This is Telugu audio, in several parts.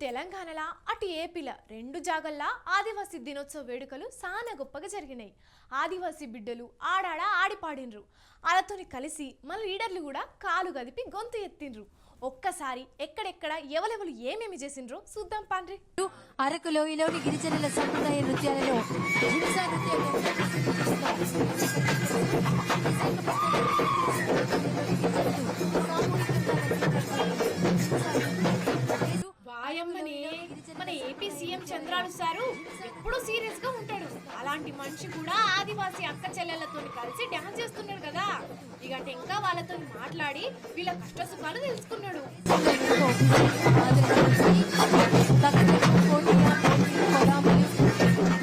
తెలంగాణలో అటు ఏపీల రెండు జాగల్లా ఆదివాసీ దినోత్సవ వేడుకలు చాలా గొప్పగా జరిగినాయి. ఆదివాసీ బిడ్డలు ఆడాడ ఆడిపాడినరు. వాళ్ళతోని కలిసి మన లీడర్లు కూడా కాలు గదిపి గొంతు ఎత్తిండ్రు. ఒక్కసారి ఎక్కడెక్కడ ఎవరెవరు ఏమేమి చేసిండ్రో చూద్దాం పండ్రి. అరకు లోయలోని గిరిజనుల సంప్రదాయ నృత్యాలలో హింసా వాయమ్మని మన ఏపీ సీఎం చంద్రాలు సారు ఎప్పుడు సీరియస్ గా ఉంటాడు. అలాంటి మనిషి కూడా ఆదివాసీ అక్క చెల్లెలతో కలిసి డాన్స్ చేస్తున్నాడు కదా. ఇక ఇంకా వాళ్ళతో మాట్లాడి వీళ్ళ కష్ట సుఖాలు తెలుసుకున్నాడు.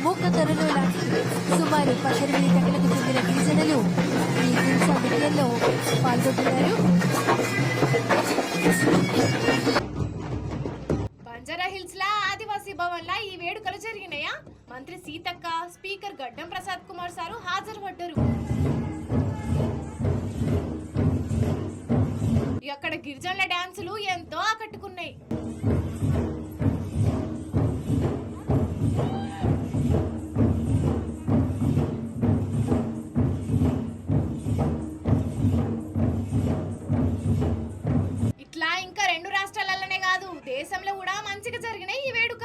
మూకతరులు లాంటి సుమారు 18 గంటలకు చెందిన గిరిజనులు ఈ హింసా నృత్యంలో పాల్గొంటున్నారు. బంజారా హిల్స్ లా ఆదివాసీ భవన్ లా ఈ వేడుకలు జరిగినాయా. మంత్రి సీతక్క, స్పీకర్ గడ్డం ప్రసాద్ కుమార్ సారు హాజరు పడ్డారు. అక్కడ గిరిజనుల డాన్సులు ఎంతో ఆకట్టుకున్నాయి. ఇట్లా ఇంకా రెండు రాష్ట్రాలలోనే కాదు దేశంలో కూడా మంచిగా జరిగినాయి ఈ వేడుక.